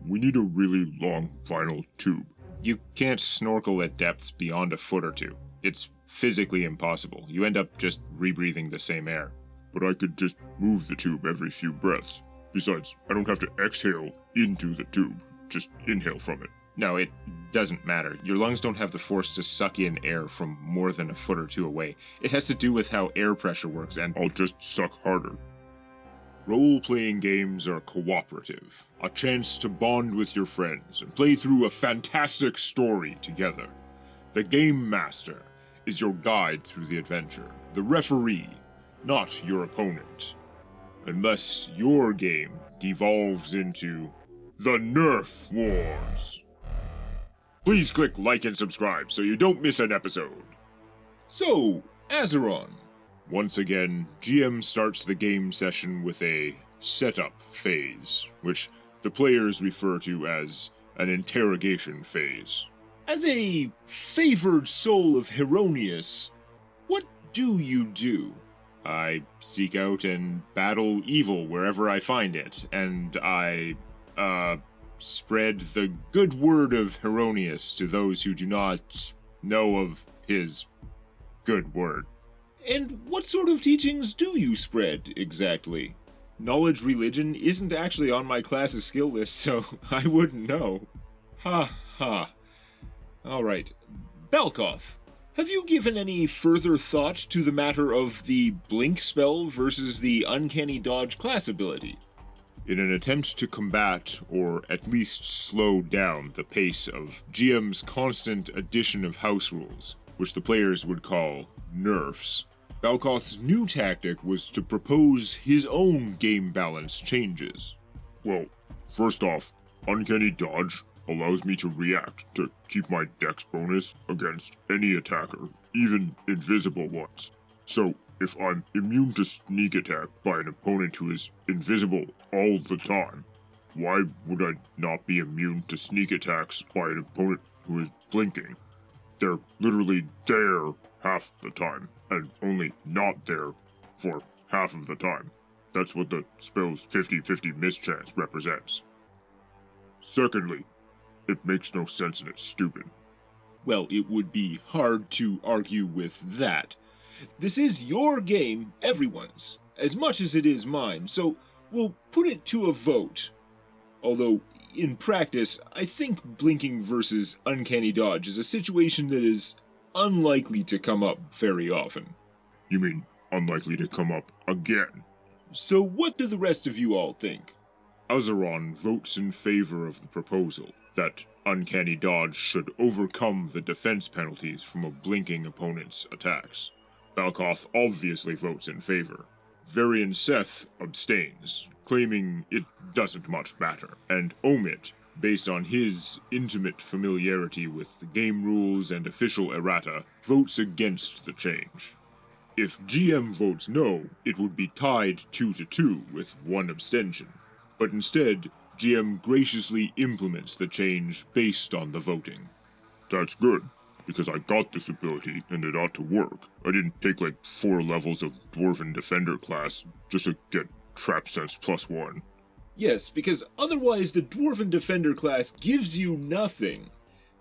we need a really long final tube. You can't snorkel at depths beyond a foot or two. It's physically impossible. You end up just rebreathing the same air. But I could just move the tube every few breaths. Besides, I don't have to exhale into the tube, just inhale from it. No, it doesn't matter. Your lungs don't have the force to suck in air from more than a foot or two away. It has to do with how air pressure works, and I'll just suck harder. Role-playing games are cooperative. A chance to bond with your friends and play through a fantastic story together. The Game Master is your guide through the adventure. The referee, not your opponent. Unless your game devolves into the NERF Wars. Please click like and subscribe so you don't miss an episode. So, Azeron. Once again, GM starts the game session with a setup phase, which the players refer to as an interrogation phase. As a favored soul of Heronius, what do you do? I seek out and battle evil wherever I find it, and I, spread the good word of Heronius to those who do not know of his good word. And what sort of teachings do you spread, exactly? Knowledge religion isn't actually on my class's skill list, so I wouldn't know. Ha ha. Alright. Balkoth, have you given any further thought to the matter of the blink spell versus the uncanny dodge class ability? In an attempt to combat, or at least slow down, the pace of GM's constant addition of house rules, which the players would call nerfs, Balkoth's new tactic was to propose his own game balance changes. Well, first off, uncanny dodge allows me to react to keep my dex bonus against any attacker, even invisible ones. So, if I'm immune to sneak attack by an opponent who is invisible all the time, why would I not be immune to sneak attacks by an opponent who is blinking? They're literally there half the time, and only not there for half of the time. That's what the spell's 50-50 mischance represents. Secondly, it makes no sense and it's stupid. Well, it would be hard to argue with that. This is your game, everyone's, as much as it is mine, so we'll put it to a vote. Although, in practice, I think blinking versus uncanny dodge is a situation that is unlikely to come up very often. You mean unlikely to come up again? So what do the rest of you all think? Azeron votes in favor of the proposal that uncanny dodge should overcome the defense penalties from a blinking opponent's attacks. Balkoth obviously votes in favor. Varian Seth abstains, claiming it doesn't much matter, and Omit, based on his intimate familiarity with the game rules and official errata, votes against the change. If GM votes no, it would be tied 2-2 with one abstention, but instead, GM graciously implements the change based on the voting. That's good, because I got this ability and it ought to work. I didn't take like 4 levels of Dwarven Defender class just to get Trap Sense +1. Yes, because otherwise the Dwarven Defender class gives you nothing.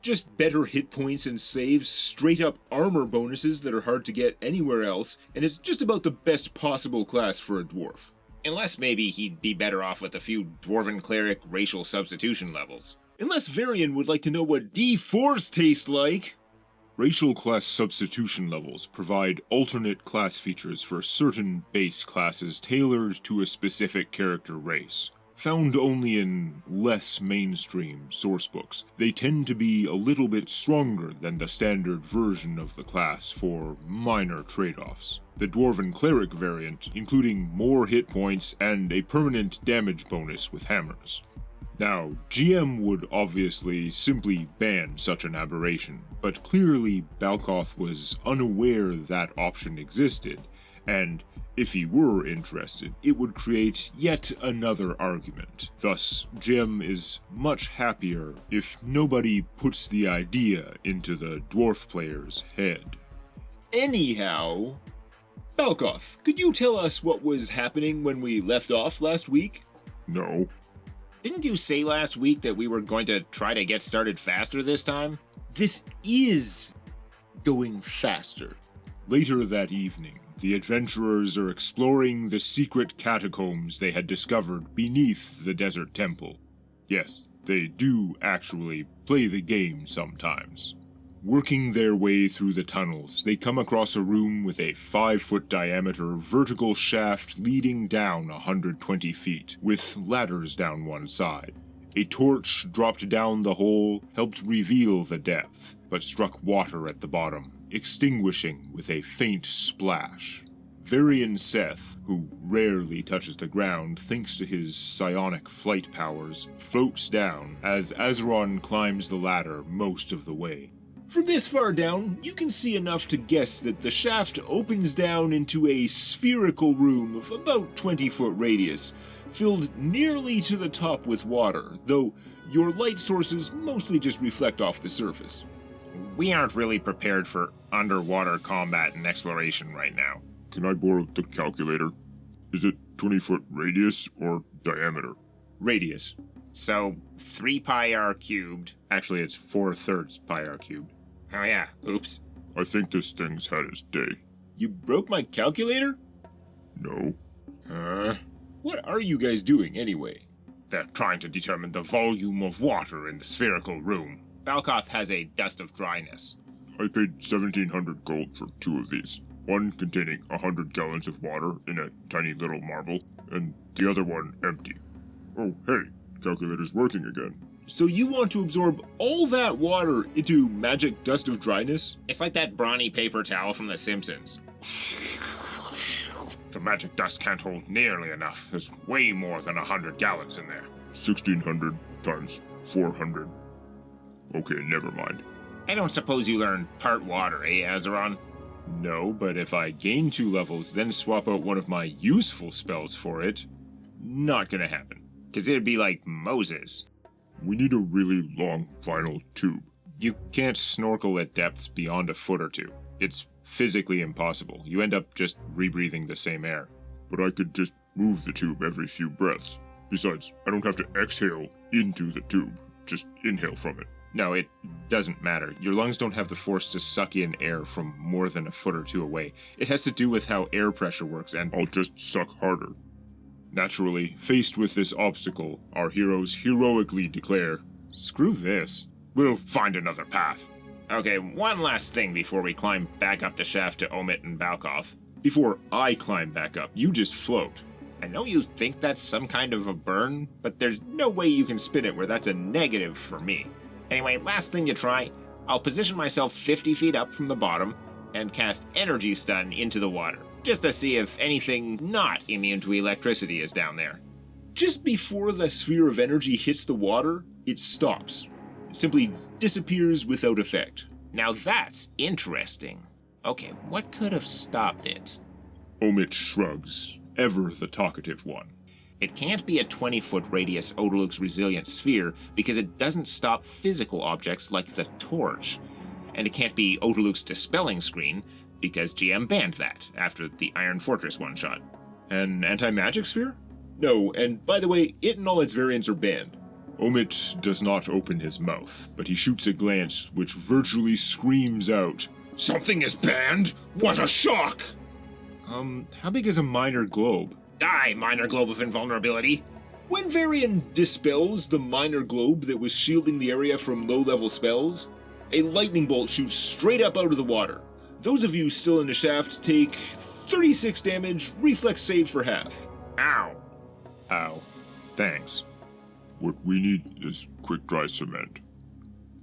Just better hit points and saves, straight up armor bonuses that are hard to get anywhere else, and it's just about the best possible class for a dwarf. Unless maybe he'd be better off with a few Dwarven Cleric racial substitution levels. Unless Varian would like to know what D4s taste like. Racial class substitution levels provide alternate class features for certain base classes tailored to a specific character race. Found only in less mainstream sourcebooks, they tend to be a little bit stronger than the standard version of the class for minor trade-offs. The Dwarven Cleric variant, including more hit points and a permanent damage bonus with hammers. Now, GM would obviously simply ban such an aberration, but clearly Balkoth was unaware that option existed, and if he were interested, it would create yet another argument. Thus, GM is much happier if nobody puts the idea into the dwarf player's head. Anyhow, Balkoth, could you tell us what was happening when we left off last week? No. Didn't you say last week that we were going to try to get started faster this time? This is going faster. Later that evening, the adventurers are exploring the secret catacombs they had discovered beneath the desert temple. Yes, they do actually play the game sometimes. Working their way through the tunnels, they come across a room with a 5-foot diameter vertical shaft leading down 120 feet, with ladders down one side. A torch dropped down the hole helped reveal the depth, but struck water at the bottom, extinguishing with a faint splash. Varian Seth, who rarely touches the ground thanks to his psionic flight powers, floats down as Azeron climbs the ladder most of the way. From this far down, you can see enough to guess that the shaft opens down into a spherical room of about 20-foot radius, filled nearly to the top with water, though your light sources mostly just reflect off the surface. We aren't really prepared for underwater combat and exploration right now. Can I borrow the calculator? Is it 20-foot radius or diameter? Radius. So, 3 pi r cubed. Actually, it's 4/3 pi r cubed. Oh yeah, oops. I think this thing's had its day. You broke my calculator? No. What are you guys doing anyway? They're trying to determine the volume of water in the spherical room. Balkoth has a dust of dryness. I paid 1,700 gold for 2 of these. One containing 100 gallons of water in a tiny little marble, and the other one empty. Oh, hey, calculator's working again. So you want to absorb all that water into magic dust of dryness? It's like that brawny paper towel from The Simpsons. The magic dust can't hold nearly enough. There's way more than 100 gallons in there. 1,600 times 400. Okay, never mind. I don't suppose you learned part water, eh, Azeron? No, but if I gain 2 levels, then swap out one of my useful spells for it, not gonna happen. 'Cause it'd be like Moses. We need a really long final tube. You can't snorkel at depths beyond a foot or 2. It's physically impossible. You end up just rebreathing the same air. But I could just move the tube every few breaths. Besides, I don't have to exhale into the tube. Just inhale from it. No, it doesn't matter. Your lungs don't have the force to suck in air from more than a foot or 2 away. It has to do with how air pressure works, and I'll just suck harder. naturally, faced with this obstacle, our heroes heroically declare, "Screw this. We'll find another path." Okay, one last thing before we climb back up the shaft to Omit and Balkoth. Before I climb back up, you just float." I know you think that's some kind of a burn, but there's no way you can spin it where that's a negative for me. Anyway, last thing you try, I'll position myself 50 feet up from the bottom and cast Energy Stun into the water, just to see if anything not immune to electricity is down there. Just before the sphere of energy hits the water, it stops. It simply disappears without effect. Now that's interesting. Okay, what could have stopped it? Omit shrugs, ever the talkative one. It can't be a 20-foot radius Odaluk's resilient sphere because it doesn't stop physical objects like the torch. And it can't be Odaluk's dispelling screen because GM banned that after the Iron Fortress one-shot. An anti-magic sphere? No, and by the way, it and all its variants are banned. Omit does not open his mouth, but he shoots a glance which virtually screams out, Something is banned? What a shock! How big is a minor globe? Die, minor globe of invulnerability! When Varian dispels the minor globe that was shielding the area from low-level spells, a lightning bolt shoots straight up out of the water. Those of you still in the shaft take 36 damage, reflex save for half. Ow. Ow. Thanks. What we need is quick dry cement.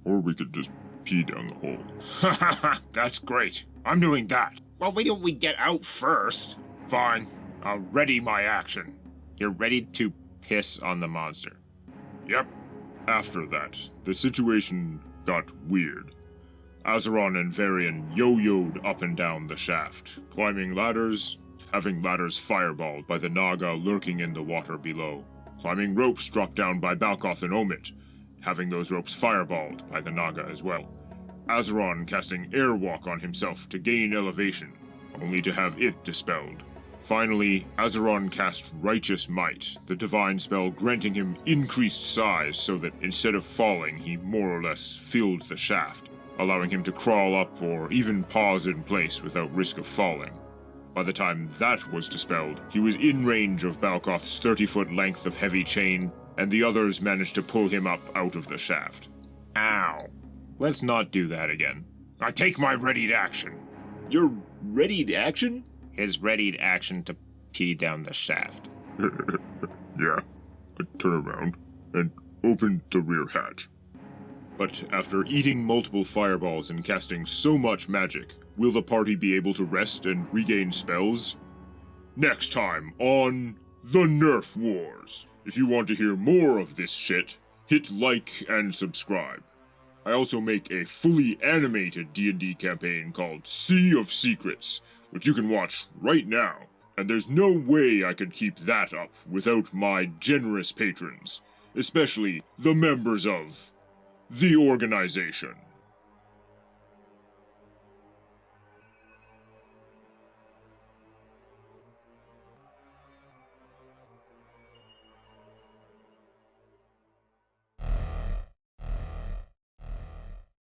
Or we could just pee down the hole. Hahaha, that's great. I'm doing that. Well, why don't we get out first? Fine. I'll ready my action. You're ready to piss on the monster. Yep. After that, the situation got weird. Azeron and Varian yo-yoed up and down the shaft, climbing ladders, having ladders fireballed by the Naga lurking in the water below, climbing ropes dropped down by Balkoth and Omit, having those ropes fireballed by the Naga as well. Azeron casting airwalk on himself to gain elevation, only to have it dispelled. Finally, Azeron cast Righteous Might, the divine spell granting him increased size so that instead of falling, he more or less filled the shaft, allowing him to crawl up or even pause in place without risk of falling. By the time that was dispelled, he was in range of Balkoth's 30-foot length of heavy chain, and the others managed to pull him up out of the shaft. Ow. Let's not do that again. I take my readied action. Your readied action? His readied action to pee down the shaft. Yeah. I turn around and open the rear hatch. But after eating multiple fireballs and casting so much magic, will the party be able to rest and regain spells? Next time on the NERF Wars. If you want to hear more of this shit, hit like and subscribe. I also make a fully animated D&D campaign called Sea of Secrets, which you can watch right now, and there's no way I could keep that up without my generous patrons, especially the members of the organization.